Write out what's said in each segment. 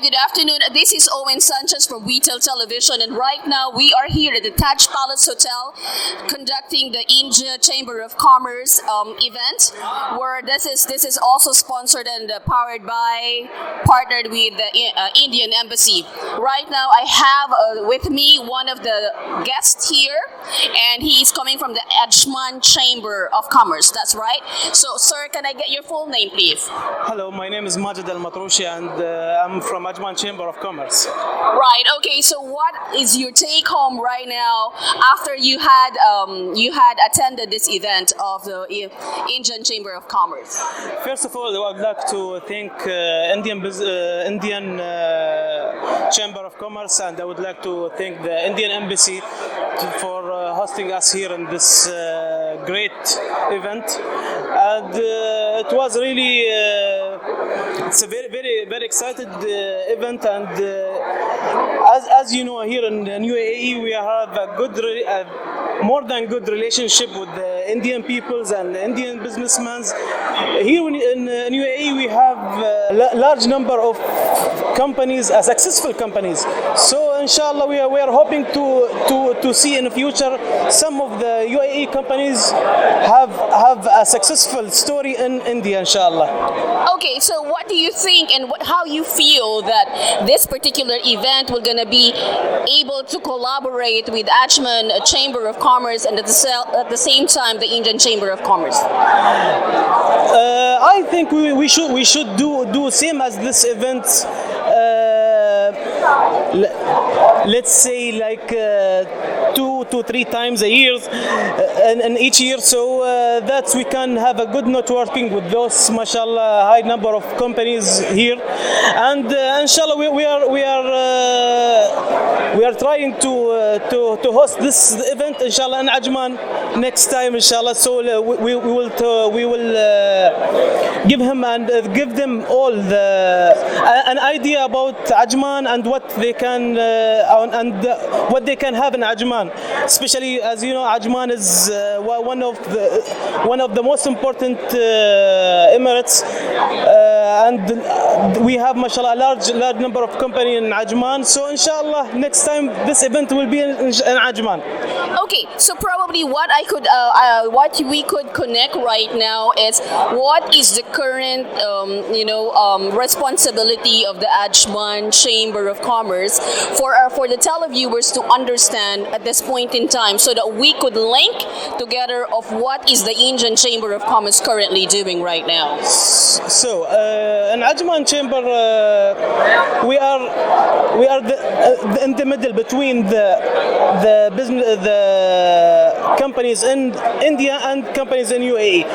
good afternoon. This is Owen Sanchez from Retail Television, and right now we are here at the Taj Palace Hotel conducting the India Chamber of Commerce event, where this is also sponsored and partnered with the Indian Embassy. Right now I have with me one of the guests here, and he is coming from the Ajman Chamber of Commerce. That's right. So, sir, can I get your full name, please? Hello, my name is Majid Al-Matroushi, and I'm from Ajman Chamber of Commerce. Right. Okay. So, what is your take home right now after you had attended this event of the Indian Chamber of Commerce? First of all, I would like to thank Indian Chamber of Commerce, and I would like to thank the Indian Embassy for hosting us here in this great event. And it was really it's a very excited event, and as you know, here in UAE we have a more than good relationship with the Indian peoples and the Indian businessmen. Here in UAE we have a large number of companies, successful companies. So inshallah we are hoping to see in the future some of the UAE companies have a successful story in India, inshallah. Okay, so what do you think and how you feel that this particular event will gonna be able to collaborate with Ajman Chamber of Commerce and at the same time the Indian Chamber of Commerce? I think we should do same as this event. Let's say like 2 to 3 times a year, and each year, so that we can have a good networking with those, mashallah, high number of companies here, and inshallah we are trying to host this event, inshallah, in Ajman next time, inshallah. So we will give him and give them all an idea about Ajman and what they can what they can have in Ajman. Especially, as you know, Ajman is one of the most important emirates, and we have, mashallah, a large number of companies in Ajman. So inshallah next time this event will be in Ajman. Okay, so probably what we could connect right now is what is the current responsibility of the Ajman Chamber of Commerce for the televiewers to understand at this point in time, so that we could link together of what is the Indian Chamber of Commerce currently doing right now. So in Ajman Chamber we are in the middle between the business, the companies in India and companies in UAE.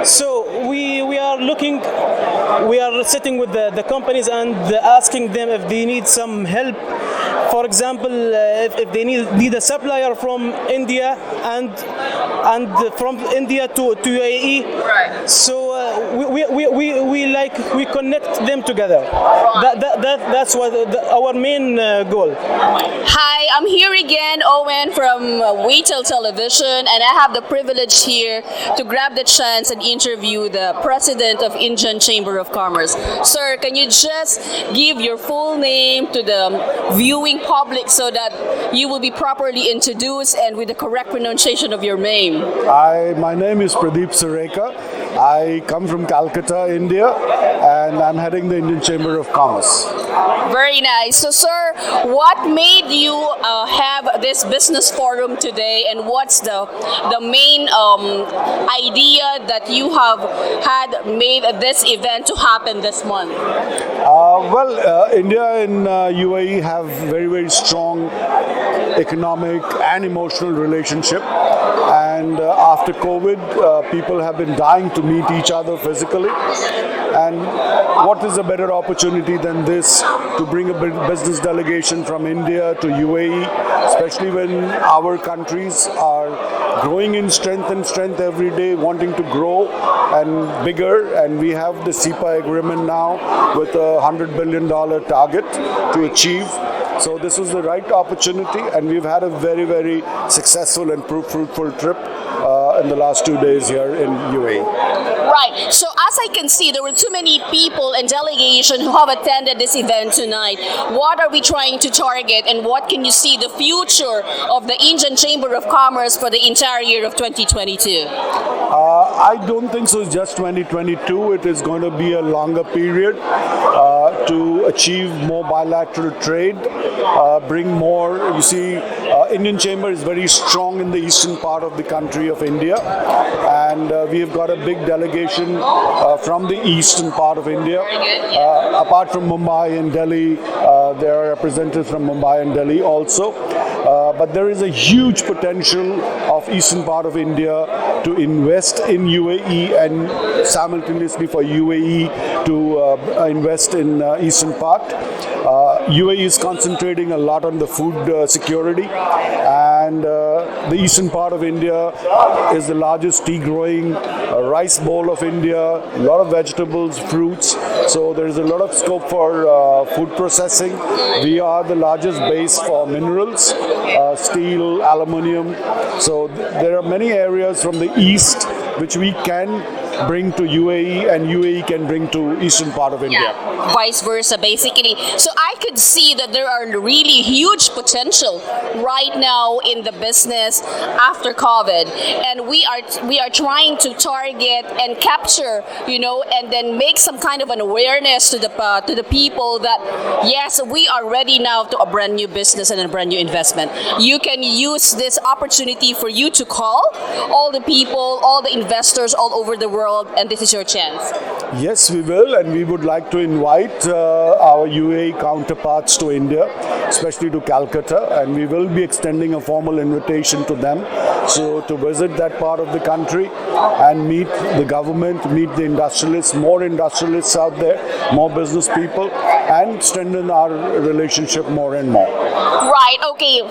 So we are sitting with the companies and asking them if they need some help. For example, if they need a supplier from India and from India to UAE. Right. So we connect them together. Right. That's what our main goal. Hi, I'm here again, Owen from Retail Television, and I have the privilege here to grab the chance and interview the president of Indian Chamber of Commerce. Sir, can you just give your full name to the viewing public so that you will be properly introduced and with the correct pronunciation of your name? My name is Pradeep Sureka. I come from Calcutta, India, and I'm heading the Indian Chamber of Commerce. Very nice. So, sir, what made you have this business forum today, and what's the main idea that you have had made this event to happen this month? India and UAE have very strong economic and emotional relationship, and after COVID, people have been dying to meet each other physically, and what is a better opportunity than this to bring a business delegation from India to UAE, especially when our countries are growing in strength every day, wanting to grow and bigger, and we have the CEPA agreement now with a $100 billion target to achieve. So this was the right opportunity, and we've had a very successful and fruitful trip in the last 2 days here in UAE. Right. So as I can see, there were too many people and delegation who have attended this event tonight. What are we trying to target, and what can you see the future of the Indian Chamber of Commerce for the entire year of 2022? I don't think so. It's just 2022. It is going to be a longer period to achieve more bilateral trade, bring more. You see, Indian Chamber is very strong in the eastern part of the country of India, and we have got a big delegation from the eastern part of India. Apart from Mumbai and Delhi, there are representatives from Mumbai and Delhi also. But there is a huge potential of eastern part of India to invest in UAE, and simultaneously for UAE to invest in eastern part. UAE is concentrating a lot on the food security, and the eastern part of India is the largest tea growing rice bowl of India, a lot of vegetables, fruits. So there is a lot of scope for food processing. We are the largest base for minerals, steel, aluminium. So there are many areas from the east which we can bring to UAE, and UAE can bring to eastern part of India. Yeah, vice versa, basically. So I could see that there are really huge potential right now in the business after COVID, and we are trying to target and capture, and then make some kind of an awareness to the people that yes, we are ready now to a brand new business and a brand new investment. You can use this opportunity for you to call all the people, all the investors all over the world, and this is your chance. Yes, we will, and we would like to invite our UAE counterparts to India, especially to Calcutta, and we will be extending a formal invitation to them, so to visit that part of the country and meet the government, meet the industrialists, more industrialists out there, more business people, and strengthen our relationship more and more. Right, okay.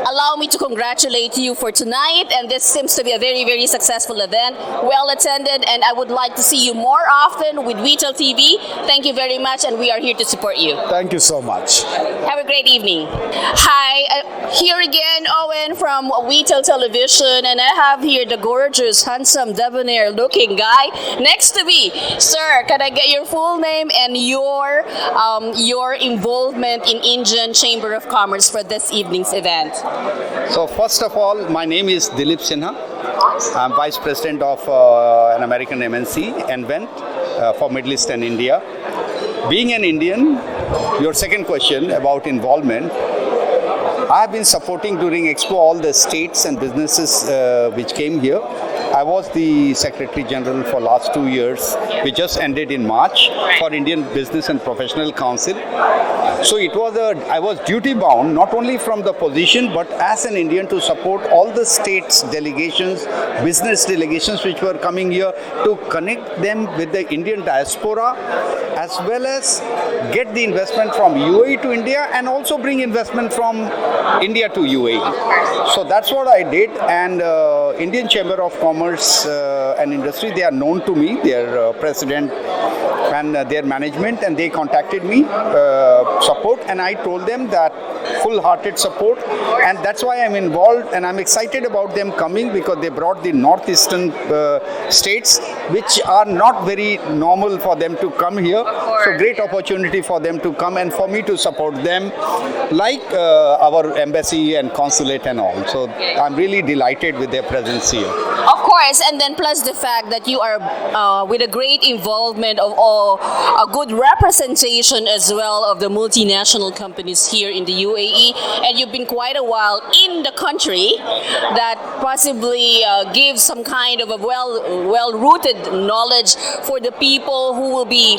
Allow me to congratulate you for tonight, and this seems to be a very, very successful event, well attended, and I would like to see you more often with Retail TV. Thank you very much, and we are here to support you. Thank you so much. Have a great evening. Hi, here again, Owen from Retail Television, and I have here the gorgeous, handsome, debonair-looking guy next to me. Sir, can I get your full name and your involvement in Indian Chamber of Commerce for this evening's event? So first of all, my name is Dilip Sinha. I'm Vice President of an American MNC, Envent, for Middle East and India. Being an Indian, your second question about involvement, I have been supporting during Expo all the states and businesses which came here. I was the Secretary General for last 2 years, which just ended in March, for Indian Business and Professional Council. So I was duty bound, not only from the position, but as an Indian to support all the states delegations, business delegations which were coming here, to connect them with the Indian diaspora, as well as get the investment from UAE to India, and also bring investment from India to UAE. So that's what I did, and Indian Chamber of Commerce and Industry, they are known to me, their president and their management, and they contacted me, support, and I told them that full-hearted support, and that's why I'm involved, and I'm excited about them coming, because they brought the northeastern states, which are not very normal for them to come here. So great opportunity for them to come and for me to support them, like our embassy and consulate and all. So I'm really delighted with their presence here. Of course, and then plus the fact that you are with a great involvement of a good representation as well of the multinational companies here in the UAE, and you've been quite a while in the country, that possibly gives some kind of a well-rooted knowledge for the people who will be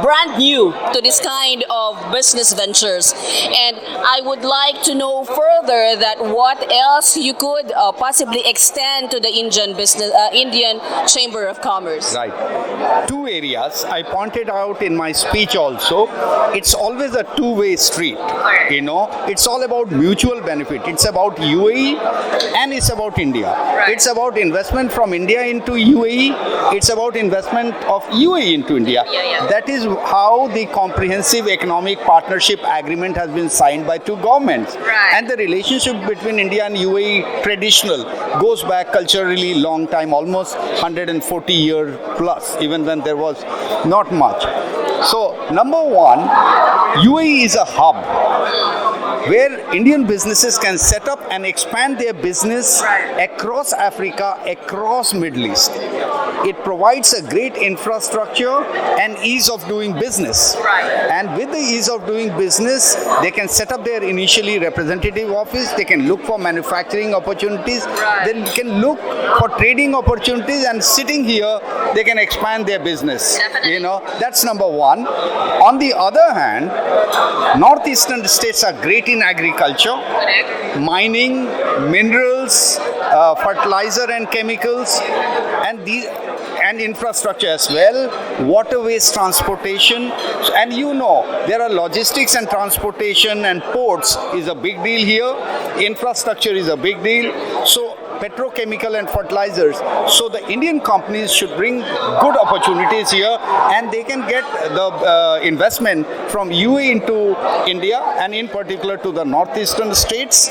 brand new to this kind of business ventures. And I would like to know further that what else you could possibly extend to the Indian Chamber of Commerce. Right. 2 areas I pointed out in my speech also. It's always a two-way street. It's all about mutual benefit. It's about UAE and it's about India. It's about investment from India into UAE. It's about investment of UAE into India. That is how the comprehensive economic partnership agreement has been signed by two governments. Right. And the relationship between India and UAE traditional goes back culturally long time, almost 140 years plus, even when there was not much. So number one, UAE is a hub where Indian businesses can set up and expand their business across Africa, across Middle East. It provides a great infrastructure and ease of doing business. And with the ease of doing business, they can set up their initially representative office, they can look for manufacturing opportunities, they can look for trading opportunities, and sitting here, they can expand their business. You know, that's number one. On the other hand, northeastern states are great in agriculture, mining, minerals, fertilizer and chemicals, and infrastructure as well, waterways, transportation, and you know there are logistics and transportation and ports is a big deal here. Infrastructure is a big deal. So petrochemical and fertilizers. So the Indian companies should bring good opportunities here, and they can get the investment from UAE into India, and in particular to the northeastern states,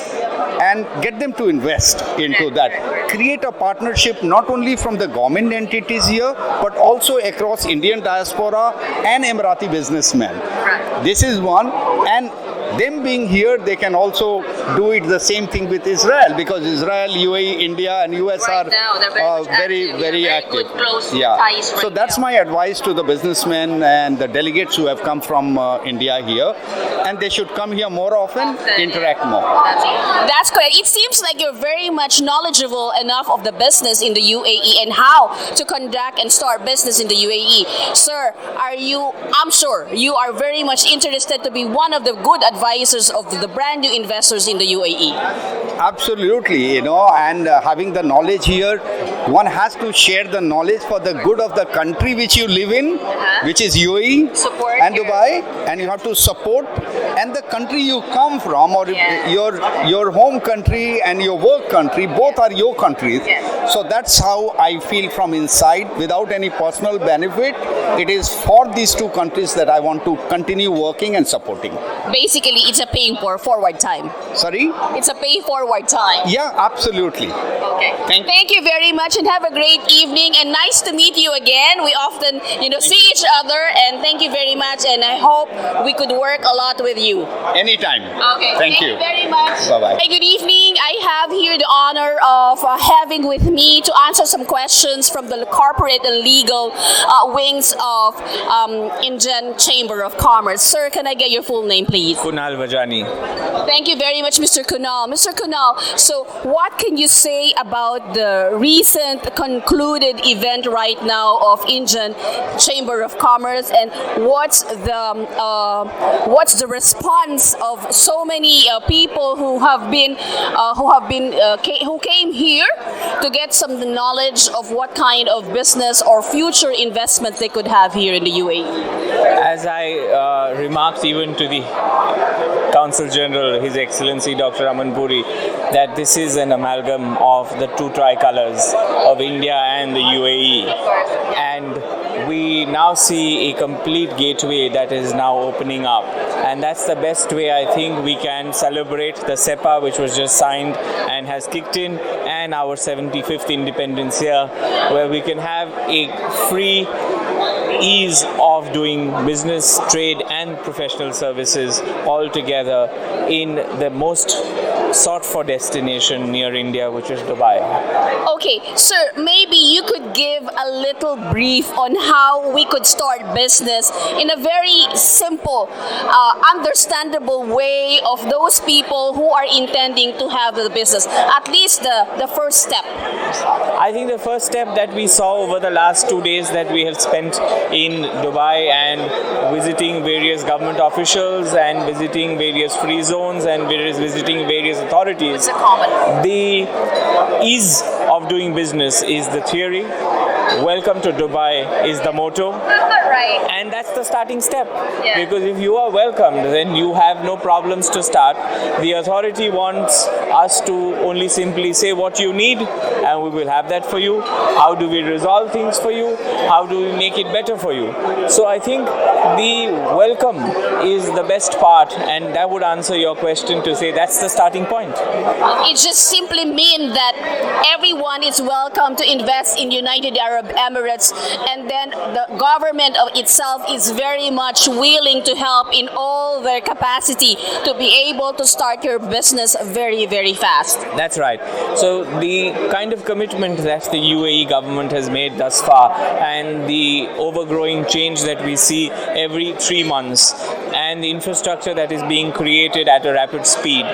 and get them to invest into that. Create a partnership not only from the government entities here, but also across Indian diaspora and Emirati businessmen. This is one. And them being here, they can also do it the same thing with Israel, because Israel, UAE, India, and US Right are now, they're very active. good, close Yeah. ties So right that's now. my advice to the businessmen and the delegates who have come from India here, and they should come here more often, interact more. That's correct. It seems like you're very much knowledgeable enough of the business in the UAE and how to conduct and start business in the UAE. Sir, I'm sure you are very much interested to be one of the good advisors of the brand new investors in the UAE. Absolutely, you know, and having the knowledge here, one has to share the knowledge for the good of the country which you live in, which is UAE Support and your- Dubai, and you have to support, and the country you come from, or Yeah. your home country and your work country, both are your countries. Yes. So that's how I feel from inside, without any personal benefit. It is for these two countries that I want to continue working and supporting. Basically, it's a paying for forward time. Sorry? It's a pay forward time. Yeah, absolutely. Okay. Thank you very much, and have a great evening, and nice to meet you again. We often, see each other, and thank you very much, and I hope we could work a lot with you. Anytime. Okay. Thank you. very much. Bye-bye. Hey, good evening. I have here the honor of having with me to answer some questions from the corporate and legal wings of Indian Chamber of Commerce. Sir, can I get your full name, please? Kunal Vajani. Thank you very much, Mr. Kunal. Mr. Kunal, so what can you say about the recent concluded event right now of Indian Chamber of Commerce, and what's the response of so many people who came here to get some knowledge of what kind of business or future investment they could have here in the UAE? As I remarked even to the Consul General, His Excellency Dr. Aman Puri, that this is an amalgam of the two tricolors of India and the UAE. And we now see a complete gateway that is now opening up. And that's the best way I think we can celebrate the SEPA, which was just signed and has kicked in, and our 75th independence year, where we can have a free ease of doing business, trade and professional services all together in the most sought for destination near India, which is Dubai. Okay, sir, maybe you could give a little brief on how we could start business in a very simple, understandable way of those people who are intending to have the business. At least the first step. I think the first step that we saw over the last 2 days that we have spent in Dubai and visiting various government officials and visiting various free zones and visiting various authorities, the ease of doing business is the theory, welcome to Dubai is the motto. Right. And that's the starting step. Yeah. Because if you are welcomed, then you have no problems to start. The authority wants us to only simply say what you need, and we will have that for you. How do we resolve things for you? How do we make it better for you? So I think the welcome is the best part, and that would answer your question to say that's the starting point. It just simply means that everyone is welcome to invest in United Arab Emirates, and then the government of itself is very much willing to help in all their capacity to be able to start your business very, very fast. That's right. So the kind of commitment that the UAE government has made thus far, and the overgrowing change that we see every 3 months, and the infrastructure that is being created at a rapid speed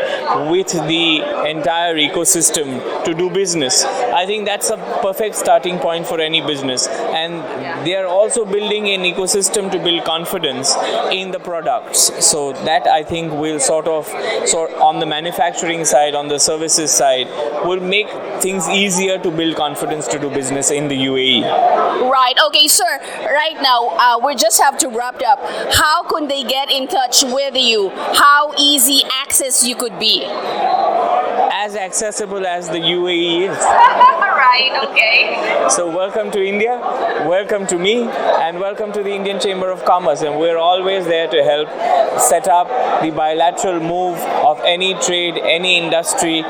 with the entire ecosystem to do business, I think that's a perfect starting point for any business. And they are also building an ecosystem to build confidence in the products. So that, I think, will sort on the manufacturing side, on the services side, will make things easier to build confidence to do business in the UAE. Right. Okay, sir. Right now, we just have to wrap up. How could they get in touch with you? How easy access you could be? As accessible as the UAE is. Right. Okay. So welcome to India, welcome to me, and welcome to the Indian Chamber of Commerce. And we're always there to help set up the bilateral move of any trade, any industry,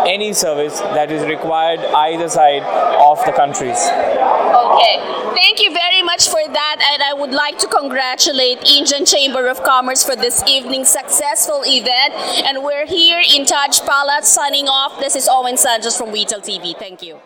any service that is required either side of the countries. Okay. Thank you very much for that, and I would like to congratulate Indian Chamber of Commerce for this evening's successful event. And we're here in Taj Palace signing off. This is Owen Sanchez from Retail TV. Thank you.